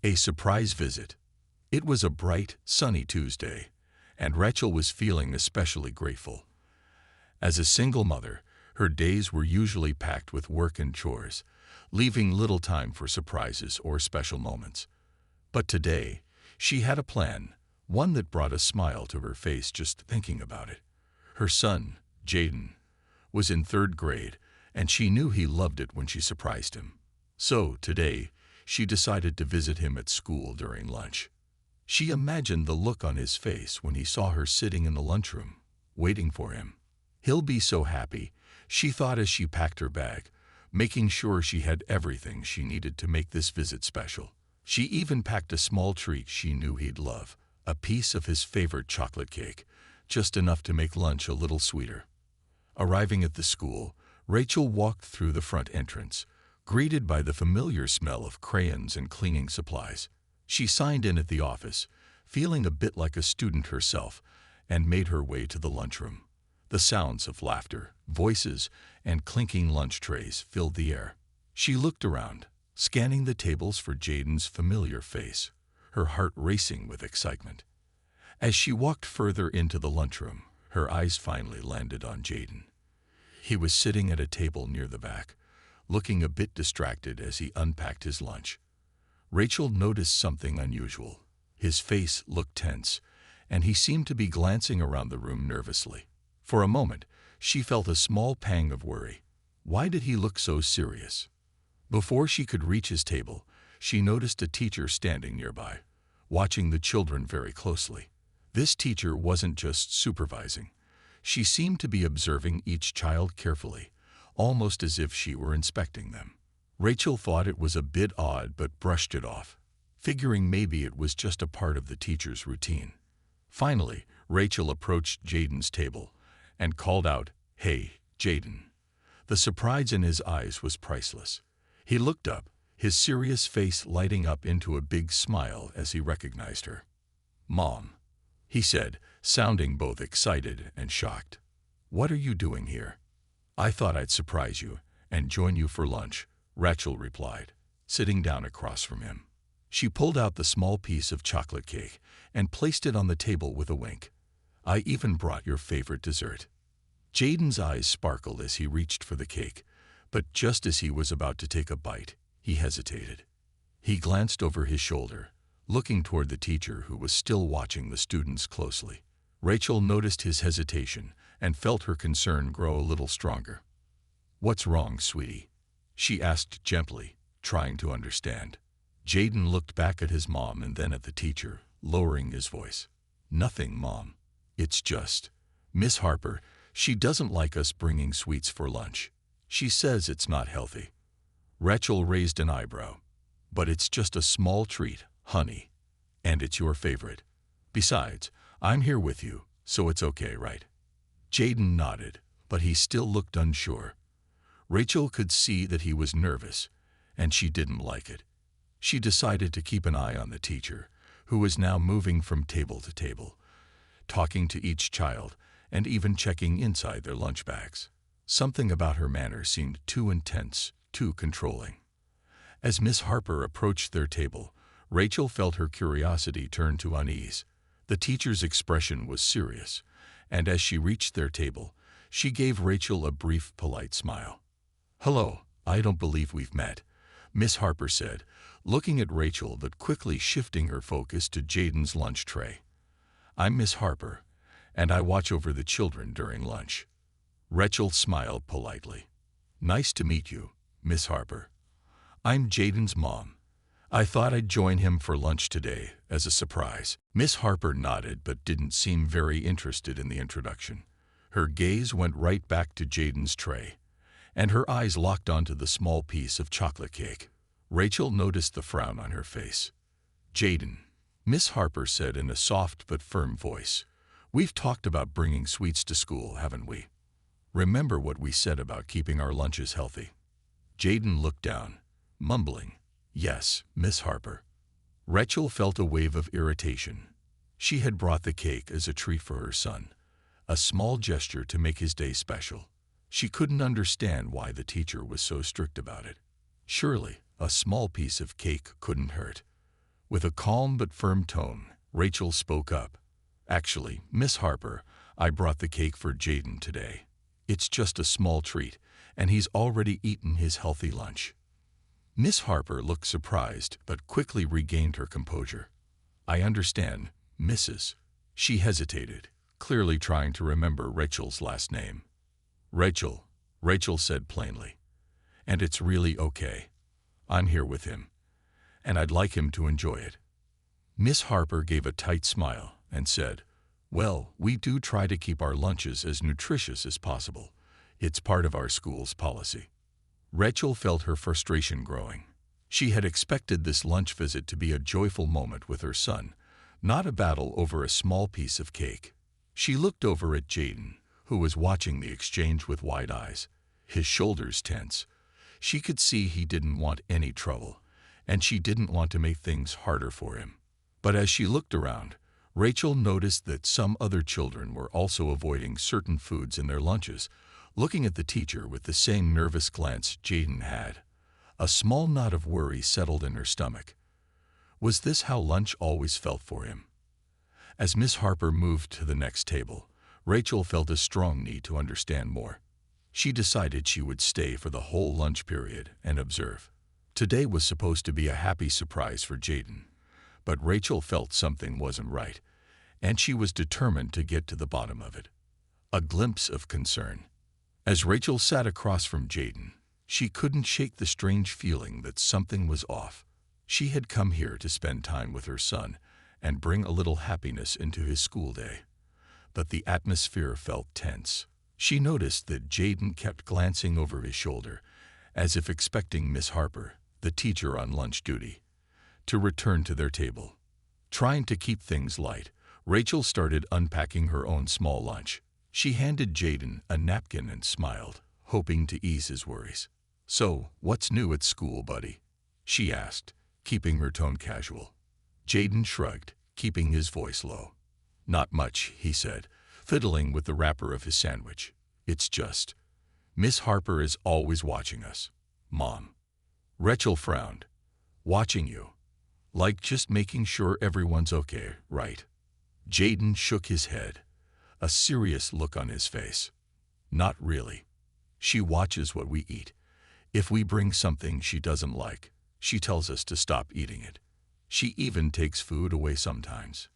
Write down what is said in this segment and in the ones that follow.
A surprise visit. It was a bright, sunny Tuesday, and Rachel was feeling especially grateful. As a single mother, her days were usually packed with work and chores, leaving little time for surprises or special moments. But today, she had a plan, one that brought a smile to her face just thinking about it. Her son, Jaden, was in third grade, and she knew he loved it when she surprised him. So, today, she decided to visit him at school during lunch. She imagined the look on his face when he saw her sitting in the lunchroom, waiting for him. He'll be so happy, she thought as she packed her bag, making sure she had everything she needed to make this visit special. She even packed a small treat she knew he'd love, a piece of his favorite chocolate cake, just enough to make lunch a little sweeter. Arriving at the school, Rachel walked through the front entrance, greeted by the familiar smell of crayons and cleaning supplies. She signed in at the office, feeling a bit like a student herself, and made her way to the lunchroom. The sounds of laughter, voices, and clinking lunch trays filled the air. She looked around, scanning the tables for Jaden's familiar face, her heart racing with excitement. As she walked further into the lunchroom, her eyes finally landed on Jaden. He was sitting at a table near the back, looking a bit distracted as he unpacked his lunch. Rachel noticed something unusual. His face looked tense, and he seemed to be glancing around the room nervously. For a moment, she felt a small pang of worry. Why did he look so serious? Before she could reach his table, she noticed a teacher standing nearby, watching the children very closely. This teacher wasn't just supervising. She seemed to be observing each child carefully, almost as if she were inspecting them. Rachel thought it was a bit odd but brushed it off, figuring maybe it was just a part of the teacher's routine. Finally, Rachel approached Jaden's table and called out, "Hey, Jaden." The surprise in his eyes was priceless. He looked up, his serious face lighting up into a big smile as he recognized her. "Mom," he said, sounding both excited and shocked. "What are you doing here?" "I thought I'd surprise you and join you for lunch," Rachel replied, sitting down across from him. She pulled out the small piece of chocolate cake and placed it on the table with a wink. "I even brought your favorite dessert." Jaden's eyes sparkled as he reached for the cake, but just as he was about to take a bite, he hesitated. He glanced over his shoulder, looking toward the teacher who was still watching the students closely. Rachel noticed his hesitation and felt her concern grow a little stronger. "What's wrong, sweetie?" she asked gently, trying to understand. Jaden looked back at his mom and then at the teacher, lowering his voice. "Nothing, Mom. It's just Miss Harper, she doesn't like us bringing sweets for lunch. She says it's not healthy." Rachel raised an eyebrow. "But it's just a small treat, honey. And it's your favorite. Besides, I'm here with you, so it's okay, right?" Jaden nodded, but he still looked unsure. Rachel could see that he was nervous, and she didn't like it. She decided to keep an eye on the teacher, who was now moving from table to table, talking to each child and even checking inside their lunch bags. Something about her manner seemed too intense, too controlling. As Miss Harper approached their table, Rachel felt her curiosity turn to unease. The teacher's expression was serious, and as she reached their table, she gave Rachel a brief, polite smile. "Hello, I don't believe we've met," Miss Harper said, looking at Rachel but quickly shifting her focus to Jaden's lunch tray. "I'm Miss Harper, and I watch over the children during lunch." Rachel smiled politely. "Nice to meet you, Miss Harper. I'm Jaden's mom. I thought I'd join him for lunch today as a surprise." Miss Harper nodded but didn't seem very interested in the introduction. Her gaze went right back to Jaden's tray, and her eyes locked onto the small piece of chocolate cake. Rachel noticed the frown on her face. "Jaden," Miss Harper said in a soft but firm voice, "we've talked about bringing sweets to school, haven't we? Remember what we said about keeping our lunches healthy?" Jaden looked down, mumbling, "Yes, Miss Harper." Rachel felt a wave of irritation. She had brought the cake as a treat for her son, a small gesture to make his day special. She couldn't understand why the teacher was so strict about it. Surely, a small piece of cake couldn't hurt. With a calm but firm tone, Rachel spoke up. "Actually, Miss Harper, I brought the cake for Jaden today. It's just a small treat, and he's already eaten his healthy lunch." Miss Harper looked surprised but quickly regained her composure. "I understand, Mrs." She hesitated, clearly trying to remember Rachel's last name. "Rachel," Rachel said plainly. "And it's really okay. I'm here with him, and I'd like him to enjoy it." Miss Harper gave a tight smile and said, "Well, we do try to keep our lunches as nutritious as possible. It's part of our school's policy." Rachel felt her frustration growing. She had expected this lunch visit to be a joyful moment with her son, not a battle over a small piece of cake. She looked over at Jaden, who was watching the exchange with wide eyes, his shoulders tense. She could see he didn't want any trouble, and she didn't want to make things harder for him. But as she looked around, Rachel noticed that some other children were also avoiding certain foods in their lunches, looking at the teacher with the same nervous glance Jaden had. A small knot of worry settled in her stomach. Was this how lunch always felt for him? As Miss Harper moved to the next table, Rachel felt a strong need to understand more. She decided she would stay for the whole lunch period and observe. Today was supposed to be a happy surprise for Jaden, but Rachel felt something wasn't right, and she was determined to get to the bottom of it. A glimpse of concern. As Rachel sat across from Jaden, she couldn't shake the strange feeling that something was off. She had come here to spend time with her son and bring a little happiness into his school day. But the atmosphere felt tense. She noticed that Jaden kept glancing over his shoulder, as if expecting Miss Harper, the teacher on lunch duty, to return to their table. Trying to keep things light, Rachel started unpacking her own small lunch. She handed Jaden a napkin and smiled, hoping to ease his worries. "So, what's new at school, buddy?" she asked, keeping her tone casual. Jaden shrugged, keeping his voice low. "Not much," he said, fiddling with the wrapper of his sandwich. "It's just, Miss Harper is always watching us, Mom." Rachel frowned. "Watching you? Like just making sure everyone's okay, right?" Jaden shook his head, a serious look on his face. "Not really. She watches what we eat. If we bring something she doesn't like, she tells us to stop eating it. She even takes food away sometimes."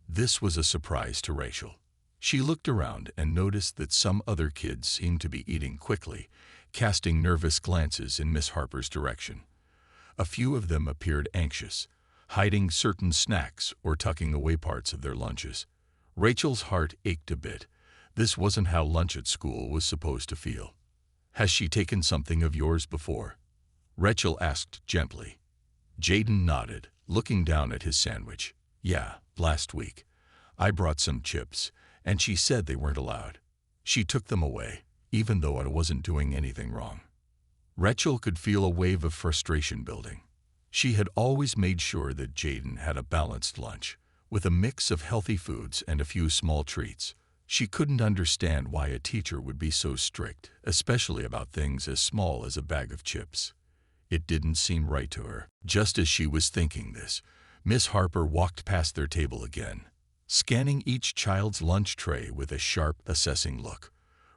This was a surprise to Rachel. She looked around and noticed that some other kids seemed to be eating quickly, casting nervous glances in Miss Harper's direction. A few of them appeared anxious, hiding certain snacks or tucking away parts of their lunches. Rachel's heart ached a bit. This wasn't how lunch at school was supposed to feel. "Has she taken something of yours before?" Rachel asked gently. Jaden nodded, looking down at his sandwich. "Yeah, last week. I brought some chips, and she said they weren't allowed. She took them away, even though I wasn't doing anything wrong." Rachel could feel a wave of frustration building. She had always made sure that Jaden had a balanced lunch, with a mix of healthy foods and a few small treats. She couldn't understand why a teacher would be so strict, especially about things as small as a bag of chips. It didn't seem right to her. Just as she was thinking this, Miss Harper walked past their table again, scanning each child's lunch tray with a sharp, assessing look.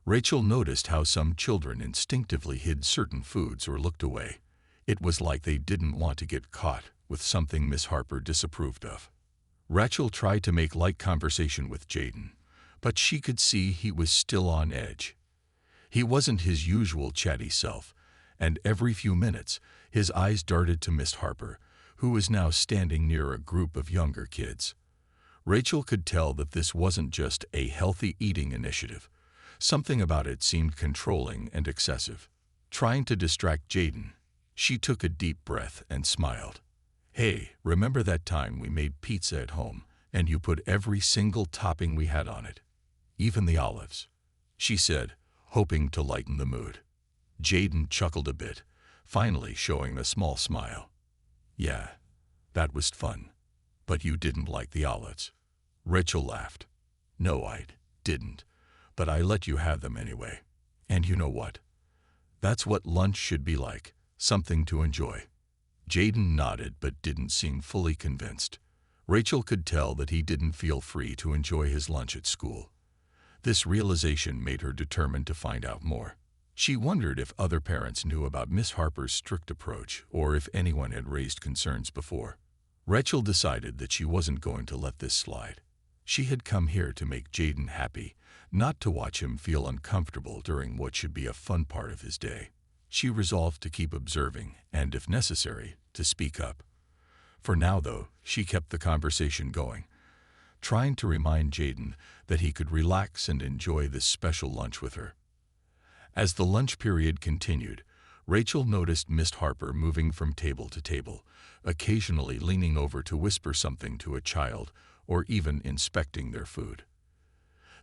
Rachel noticed how some children instinctively hid certain foods or looked away. It was like they didn't want to get caught with something Miss Harper disapproved of. Rachel tried to make light conversation with Jaden, but she could see he was still on edge. He wasn't his usual chatty self, and every few minutes his eyes darted to Miss Harper, who was now standing near a group of younger kids. Rachel could tell that this wasn't just a healthy eating initiative. Something about it seemed controlling and excessive. Trying to distract Jaden, she took a deep breath and smiled. "Hey, remember that time we made pizza at home and you put every single topping we had on it, even the olives?" she said, hoping to lighten the mood. Jaden chuckled a bit, finally showing a small smile. "Yeah, that was fun. But you didn't like the olives." Rachel laughed. "No, I didn't, but I let you have them anyway. And you know what? That's what lunch should be like, something to enjoy." Jaden nodded but didn't seem fully convinced. Rachel could tell that he didn't feel free to enjoy his lunch at school. This realization made her determined to find out more. She wondered if other parents knew about Miss Harper's strict approach or if anyone had raised concerns before. Rachel decided that she wasn't going to let this slide. She had come here to make Jaden happy, not to watch him feel uncomfortable during what should be a fun part of his day. She resolved to keep observing and, if necessary, to speak up. For now, though, she kept the conversation going, trying to remind Jaden that he could relax and enjoy this special lunch with her. As the lunch period continued, Rachel noticed Miss Harper moving from table to table, occasionally leaning over to whisper something to a child or even inspecting their food.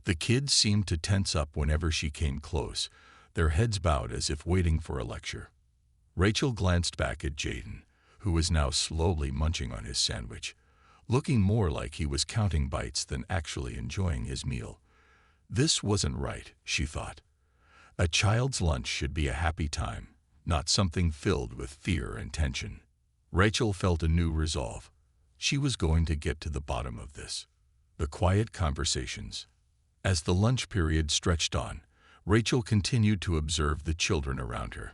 The kids seemed to tense up whenever she came close, their heads bowed as if waiting for a lecture. Rachel glanced back at Jaden, who was now slowly munching on his sandwich, looking more like he was counting bites than actually enjoying his meal. This wasn't right, she thought. A child's lunch should be a happy time, not something filled with fear and tension. Rachel felt a new resolve. She was going to get to the bottom of this. The quiet conversations. As the lunch period stretched on, Rachel continued to observe the children around her.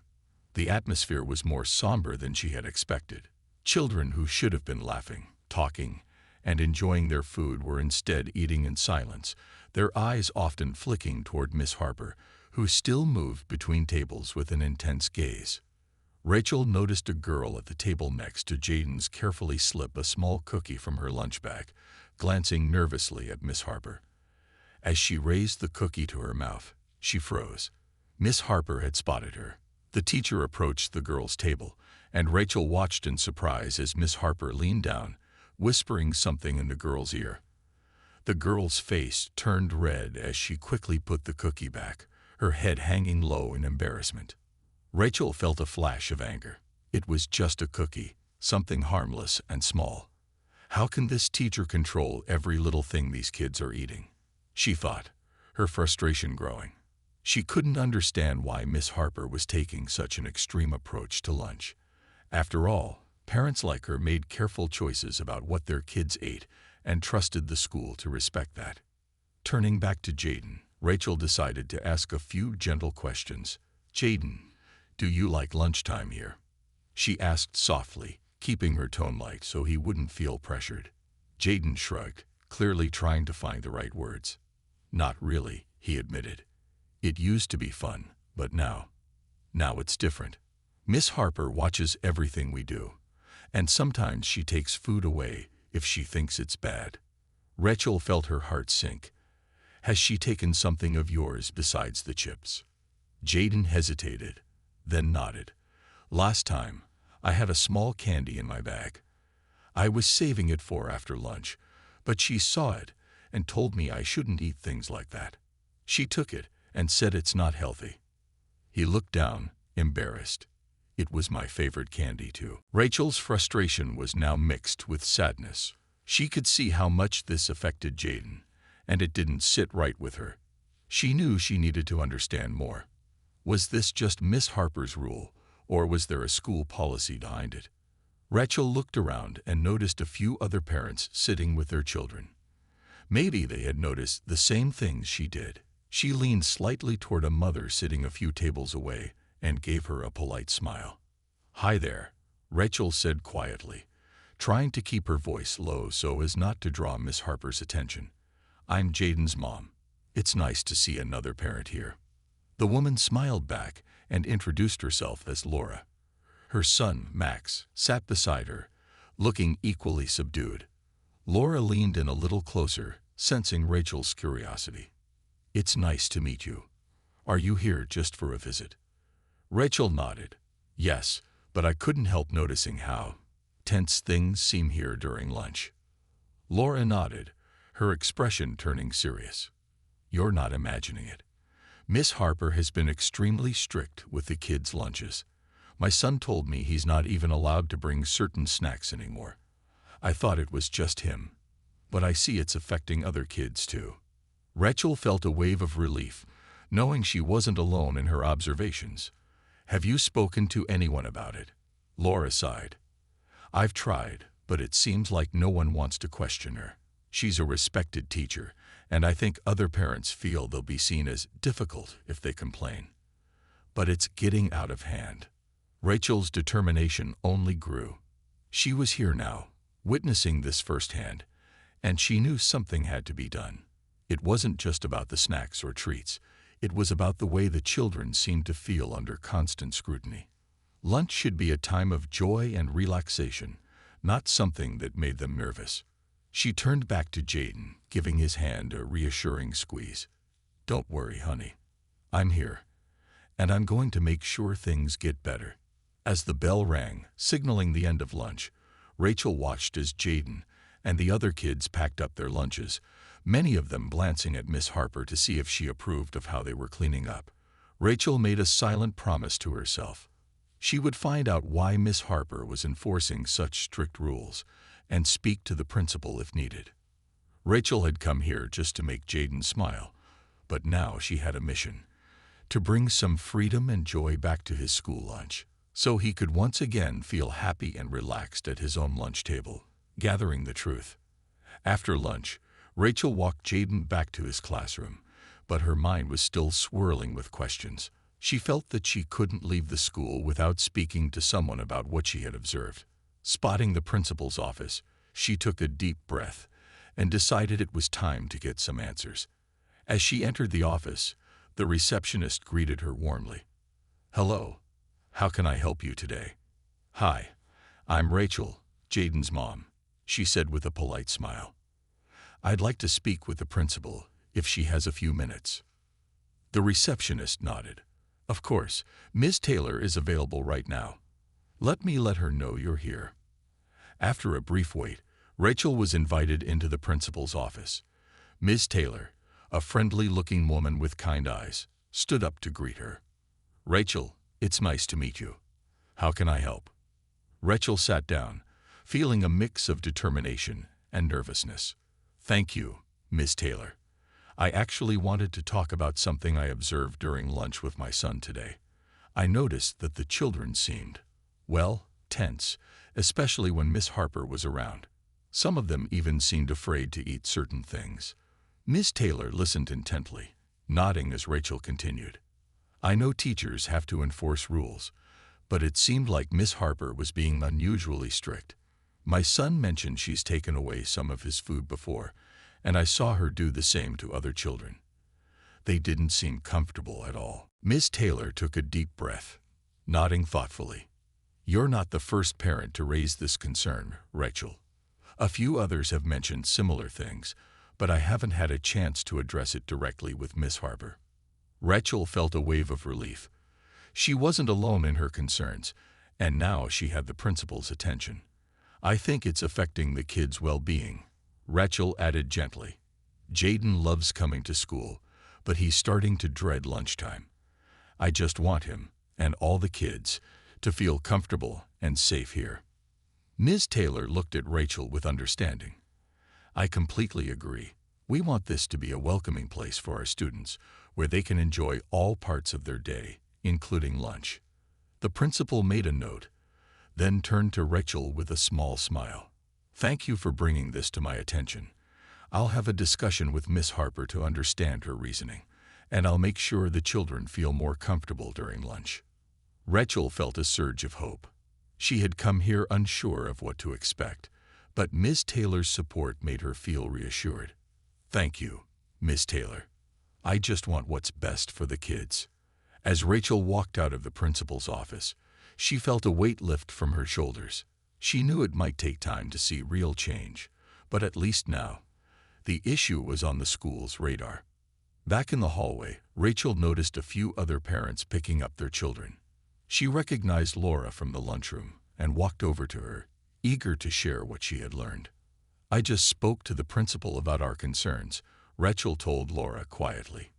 The atmosphere was more somber than she had expected. Children who should have been laughing, talking, and enjoying their food were instead eating in silence, their eyes often flicking toward Miss Harper, who still moved between tables with an intense gaze. Rachel noticed a girl at the table next to Jaden's carefully slip a small cookie from her lunch bag, glancing nervously at Miss Harper. As she raised the cookie to her mouth, she froze. Miss Harper had spotted her. The teacher approached the girl's table, and Rachel watched in surprise as Miss Harper leaned down, whispering something in the girl's ear. The girl's face turned red as she quickly put the cookie back, her head hanging low in embarrassment. Rachel felt a flash of anger. It was just a cookie, something harmless and small. How can this teacher control every little thing these kids are eating? She thought, her frustration growing. She couldn't understand why Miss Harper was taking such an extreme approach to lunch. After all, parents like her made careful choices about what their kids ate and trusted the school to respect that. Turning back to Jaden, Rachel decided to ask a few gentle questions. "Jaden, do you like lunchtime here?" she asked softly, keeping her tone light so he wouldn't feel pressured. Jaden shrugged, clearly trying to find the right words. "Not really," he admitted. "It used to be fun, but now it's different. Miss Harper watches everything we do, and sometimes she takes food away if she thinks it's bad." Rachel felt her heart sink. "Has she taken something of yours besides the chips?" Jaden hesitated, then nodded. "Last time, I had a small candy in my bag. I was saving it for after lunch, but she saw it and told me I shouldn't eat things like that. She took it and said it's not healthy." He looked down, embarrassed. "It was my favorite candy, too." Rachel's frustration was now mixed with sadness. She could see how much this affected Jaden, and it didn't sit right with her. She knew she needed to understand more. Was this just Miss Harper's rule, or was there a school policy behind it? Rachel looked around and noticed a few other parents sitting with their children. Maybe they had noticed the same things she did. She leaned slightly toward a mother sitting a few tables away and gave her a polite smile. "Hi there," Rachel said quietly, trying to keep her voice low so as not to draw Miss Harper's attention. "I'm Jaden's mom. It's nice to see another parent here." The woman smiled back and introduced herself as Laura. Her son, Max, sat beside her, looking equally subdued. Laura leaned in a little closer, sensing Rachel's curiosity. "It's nice to meet you. Are you here just for a visit?" Rachel nodded. "Yes, but I couldn't help noticing how tense things seem here during lunch." Laura nodded, her expression turning serious. "You're not imagining it. Miss Harper has been extremely strict with the kids' lunches. My son told me he's not even allowed to bring certain snacks anymore. I thought it was just him, but I see it's affecting other kids too." Rachel felt a wave of relief, knowing she wasn't alone in her observations. "Have you spoken to anyone about it?" Laura sighed. I've tried, but it seems like no one wants to question her. She's a respected teacher, and I think other parents feel they'll be seen as difficult if they complain. But it's getting out of hand. Rachel's determination only grew. She was here now, witnessing this firsthand, and she knew something had to be done. It wasn't just about the snacks or treats. It was about the way the children seemed to feel under constant scrutiny. Lunch should be a time of joy and relaxation, not something that made them nervous. She turned back to Jaden, giving his hand a reassuring squeeze. "Don't worry, honey. I'm here, and I'm going to make sure things get better." As the bell rang, signaling the end of lunch, Rachel watched as Jaden and the other kids packed up their lunches, many of them glancing at Miss Harper to see if she approved of how they were cleaning up. Rachel made a silent promise to herself. She would find out why Miss Harper was enforcing such strict rules and speak to the principal if needed. Rachel had come here just to make Jaden smile, but now she had a mission: to bring some freedom and joy back to his school lunch, so he could once again feel happy and relaxed at his own lunch table, gathering the truth. After lunch, Rachel walked Jaden back to his classroom, but her mind was still swirling with questions. She felt that she couldn't leave the school without speaking to someone about what she had observed. Spotting the principal's office, she took a deep breath and decided it was time to get some answers. As she entered the office, the receptionist greeted her warmly. "Hello. How can I help you today?" "Hi, I'm Rachel, Jaden's mom," she said with a polite smile. "I'd like to speak with the principal if she has a few minutes." The receptionist nodded. "Of course, Ms. Taylor is available right now. Let me let her know you're here." After a brief wait, Rachel was invited into the principal's office. Ms. Taylor, a friendly-looking woman with kind eyes, stood up to greet her. "Rachel, it's nice to meet you. How can I help?" Rachel sat down, feeling a mix of determination and nervousness. "Thank you, Ms. Taylor. I actually wanted to talk about something I observed during lunch with my son today. I noticed that the children seemed, well, tense, especially when Miss Harper was around. Some of them even seemed afraid to eat certain things." Miss Taylor listened intently, nodding as Rachel continued. "I know teachers have to enforce rules, but it seemed like Miss Harper was being unusually strict. My son mentioned she's taken away some of his food before, and I saw her do the same to other children. They didn't seem comfortable at all." Miss Taylor took a deep breath, nodding thoughtfully. "You're not the first parent to raise this concern, Rachel. A few others have mentioned similar things, but I haven't had a chance to address it directly with Miss Harper." Rachel felt a wave of relief. She wasn't alone in her concerns, and now she had the principal's attention. "I think it's affecting the kids' well-being," Rachel added gently. "Jaden loves coming to school, but he's starting to dread lunchtime. I just want him, and all the kids, to feel comfortable and safe here." Ms. Taylor looked at Rachel with understanding. "I completely agree. We want this to be a welcoming place for our students, where they can enjoy all parts of their day, including lunch." The principal made a note, then turned to Rachel with a small smile. "Thank you for bringing this to my attention. I'll have a discussion with Miss Harper to understand her reasoning, and I'll make sure the children feel more comfortable during lunch." Rachel felt a surge of hope. She had come here unsure of what to expect, but Ms. Taylor's support made her feel reassured. "Thank you, Ms. Taylor. I just want what's best for the kids." As Rachel walked out of the principal's office, she felt a weight lift from her shoulders. She knew it might take time to see real change, but at least now, the issue was on the school's radar. Back in the hallway, Rachel noticed a few other parents picking up their children. She recognized Laura from the lunchroom and walked over to her, eager to share what she had learned. "I just spoke to the principal about our concerns," Rachel told Laura quietly.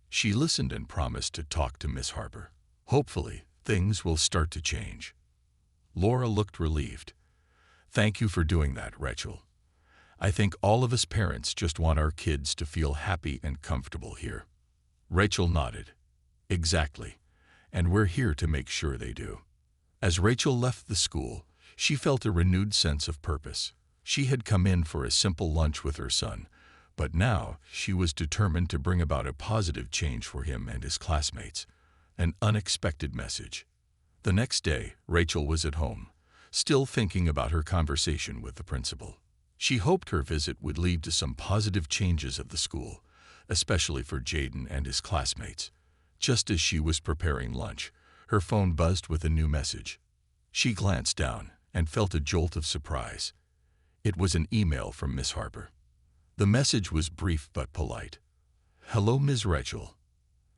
She listened and promised to talk to Miss Harper. "Hopefully, things will start to change." Laura looked relieved. "Thank you for doing that, Rachel. I think all of us parents just want our kids to feel happy and comfortable here." Rachel nodded. "Exactly, and we're here to make sure they do." As Rachel left the school, She felt a renewed sense of purpose. She had come in for a simple lunch with her son, but now she was determined to bring about a positive change for him and his classmates. An unexpected message. The next day, Rachel was at home, still thinking about her conversation with the principal. She hoped her visit would lead to some positive changes at the school, especially for Jaden and his classmates. Just as she was preparing lunch, her phone buzzed with a new message. She glanced down and felt a jolt of surprise. It was an email from Miss Harper. The message was brief but polite. "Hello, Ms. Rachel.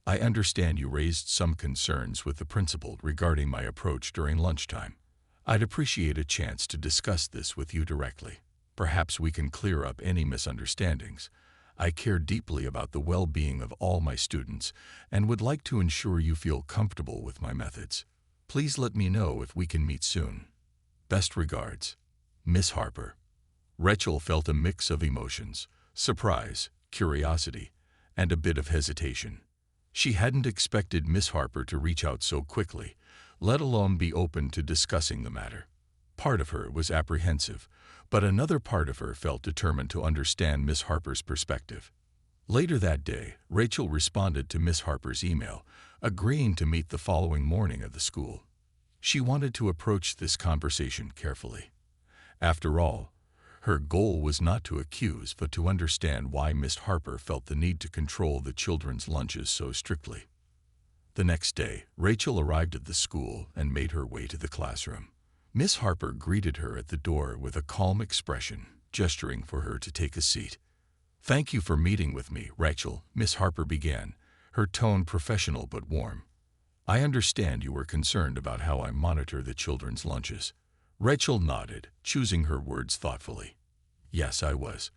I understand you raised some concerns with the principal regarding my approach during lunchtime. I'd appreciate a chance to discuss this with you directly. Perhaps we can clear up any misunderstandings. I care deeply about the well-being of all my students and would like to ensure you feel comfortable with my methods. Please let me know if we can meet soon. Best regards, Miss Harper." Rachel felt a mix of emotions: surprise, curiosity, and a bit of hesitation. She hadn't expected Miss Harper to reach out so quickly, let alone be open to discussing the matter. Part of her was apprehensive, but another part of her felt determined to understand Miss Harper's perspective. Later that day, Rachel responded to Miss Harper's email, agreeing to meet the following morning at the school. She wanted to approach this conversation carefully. After all, her goal was not to accuse, but to understand why Miss Harper felt the need to control the children's lunches so strictly. The next day, Rachel arrived at the school and made her way to the classroom. Miss Harper greeted her at the door with a calm expression, gesturing for her to take a seat. "Thank you for meeting with me, Rachel," Miss Harper began, her tone professional but warm. "I understand you were concerned about how I monitor the children's lunches." Rachel nodded, choosing her words thoughtfully. "Yes, I was.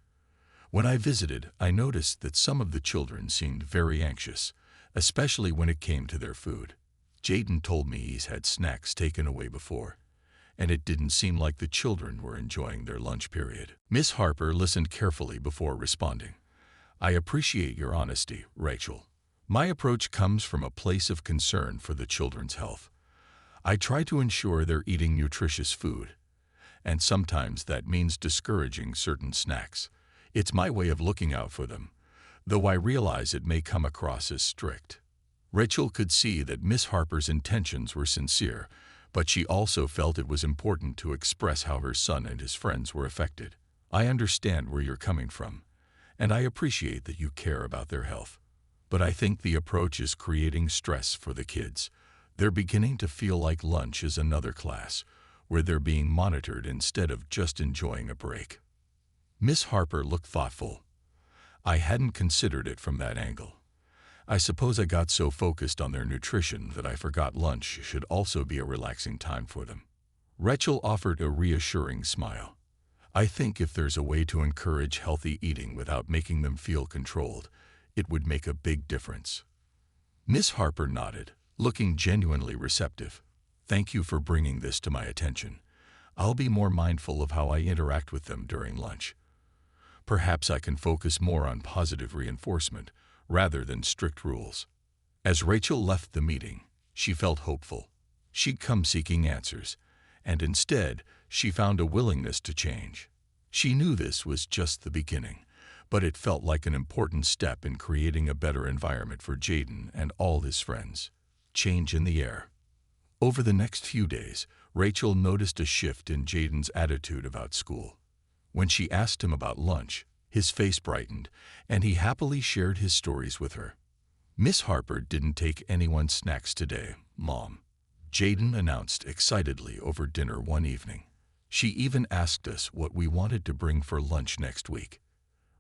When I visited, I noticed that some of the children seemed very anxious, especially when it came to their food. Jaden told me he's had snacks taken away before, and it didn't seem like the children were enjoying their lunch period." Miss Harper listened carefully before responding. "I appreciate your honesty, Rachel. My approach comes from a place of concern for the children's health. I try to ensure they're eating nutritious food, and sometimes that means discouraging certain snacks. It's my way of looking out for them, though I realize it may come across as strict." Rachel could see that Miss Harper's intentions were sincere, but she also felt it was important to express how her son and his friends were affected. "I understand where you're coming from, and I appreciate that you care about their health. But I think the approach is creating stress for the kids. They're beginning to feel like lunch is another class, where they're being monitored instead of just enjoying a break." Miss Harper looked thoughtful. "I hadn't considered it from that angle. I suppose I got so focused on their nutrition that I forgot lunch should also be a relaxing time for them." Rachel offered a reassuring smile. "I think if there's a way to encourage healthy eating without making them feel controlled, it would make a big difference." Miss Harper nodded, looking genuinely receptive. "Thank you for bringing this to my attention. I'll be more mindful of how I interact with them during lunch. Perhaps I can focus more on positive reinforcement rather than strict rules." As Rachel left the meeting, she felt hopeful. She'd come seeking answers, and instead, she found a willingness to change. She knew this was just the beginning, but it felt like an important step in creating a better environment for Jaden and all his friends. Change in the air. Over the next few days, Rachel noticed a shift in Jaden's attitude about school. When she asked him about lunch, his face brightened, and he happily shared his stories with her. "Miss Harper didn't take anyone's snacks today, Mom," Jaden announced excitedly over dinner one evening. "She even asked us what we wanted to bring for lunch next week."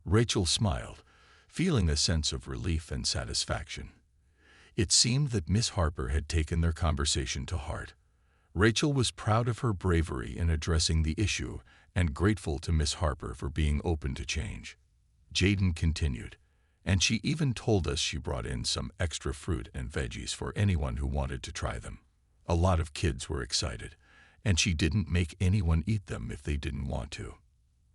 Rachel smiled, feeling a sense of relief and satisfaction. It seemed that Miss Harper had taken their conversation to heart. Rachel was proud of her bravery in addressing the issue and grateful to Miss Harper for being open to change. Jaden continued, "And she even told us she brought in some extra fruit and veggies for anyone who wanted to try them. A lot of kids were excited, and she didn't make anyone eat them if they didn't want to."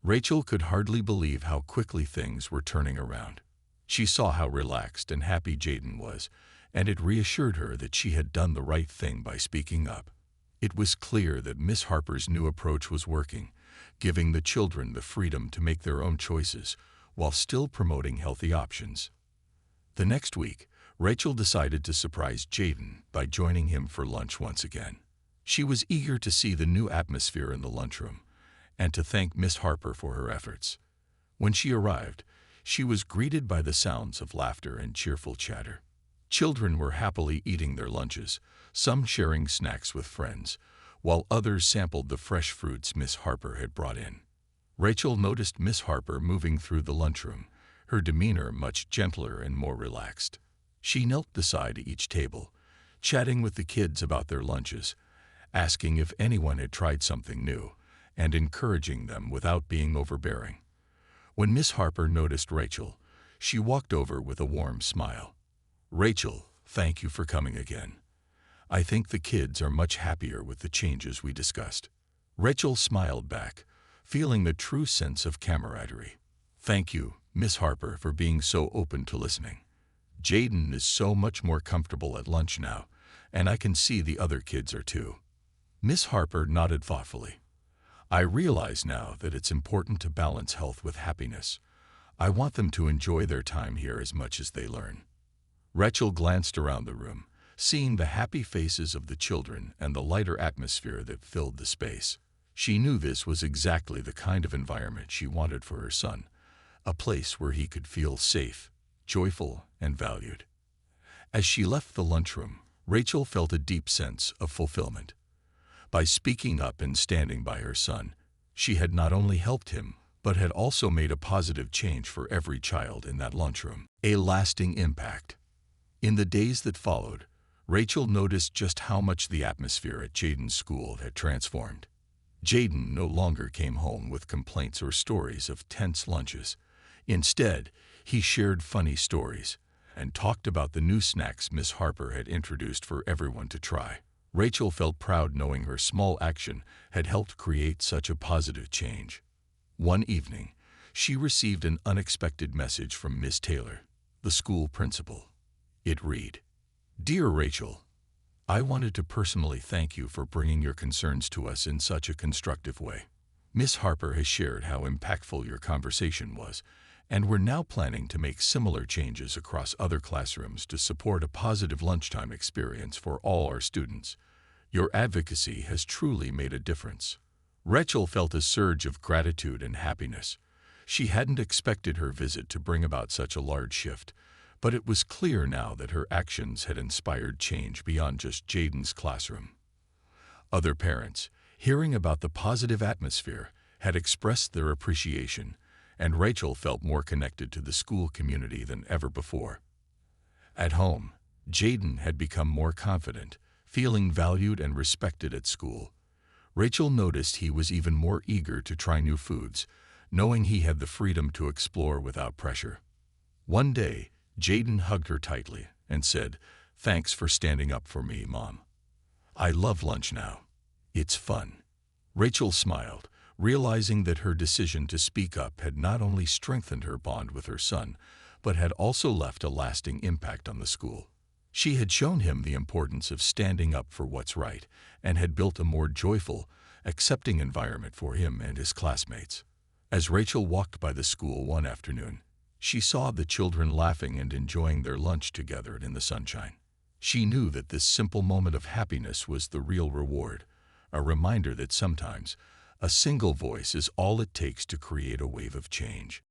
Rachel could hardly believe how quickly things were turning around. She saw how relaxed and happy Jaden was, and it reassured her that she had done the right thing by speaking up. It was clear that Miss Harper's new approach was working, giving the children the freedom to make their own choices while still promoting healthy options. The next week, Rachel decided to surprise Jaden by joining him for lunch once again. She was eager to see the new atmosphere in the lunchroom and to thank Miss Harper for her efforts. When she arrived, she was greeted by the sounds of laughter and cheerful chatter. Children were happily eating their lunches, some sharing snacks with friends, while others sampled the fresh fruits Miss Harper had brought in. Rachel noticed Miss Harper moving through the lunchroom, her demeanor much gentler and more relaxed. She knelt beside each table, chatting with the kids about their lunches, asking if anyone had tried something new, and encouraging them without being overbearing. When Miss Harper noticed Rachel, she walked over with a warm smile. "Rachel, thank you for coming again. I think the kids are much happier with the changes we discussed." Rachel smiled back, feeling the true sense of camaraderie. "Thank you, Miss Harper, for being so open to listening. Jaden is so much more comfortable at lunch now, and I can see the other kids are too." Miss Harper nodded thoughtfully. "I realize now that it's important to balance health with happiness. I want them to enjoy their time here as much as they learn." Rachel glanced around the room, seeing the happy faces of the children and the lighter atmosphere that filled the space. She knew this was exactly the kind of environment she wanted for her son, a place where he could feel safe, joyful, and valued. As she left the lunchroom, Rachel felt a deep sense of fulfillment. By speaking up and standing by her son, she had not only helped him, but had also made a positive change for every child in that lunchroom. A lasting impact. In the days that followed, Rachel noticed just how much the atmosphere at Jaden's school had transformed. Jaden no longer came home with complaints or stories of tense lunches. Instead, he shared funny stories and talked about the new snacks Miss Harper had introduced for everyone to try. Rachel felt proud knowing her small action had helped create such a positive change. One evening, she received an unexpected message from Miss Taylor, the school principal. It read, "Dear Rachel, I wanted to personally thank you for bringing your concerns to us in such a constructive way. Miss Harper has shared how impactful your conversation was, and we're now planning to make similar changes across other classrooms to support a positive lunchtime experience for all our students. Your advocacy has truly made a difference." Rachel felt a surge of gratitude and happiness. She hadn't expected her visit to bring about such a large shift, but it was clear now that her actions had inspired change beyond just Jaden's classroom. Other parents, hearing about the positive atmosphere, had expressed their appreciation, and Rachel felt more connected to the school community than ever before. At home, Jaden had become more confident, feeling valued and respected at school. Rachel noticed he was even more eager to try new foods, knowing he had the freedom to explore without pressure. One day, Jaden hugged her tightly and said, "Thanks for standing up for me, Mom. I love lunch now. It's fun." Rachel smiled, realizing that her decision to speak up had not only strengthened her bond with her son, but had also left a lasting impact on the school. She had shown him the importance of standing up for what's right and had built a more joyful, accepting environment for him and his classmates. As Rachel walked by the school one afternoon, she saw the children laughing and enjoying their lunch together in the sunshine. She knew that this simple moment of happiness was the real reward, a reminder that sometimes a single voice is all it takes to create a wave of change.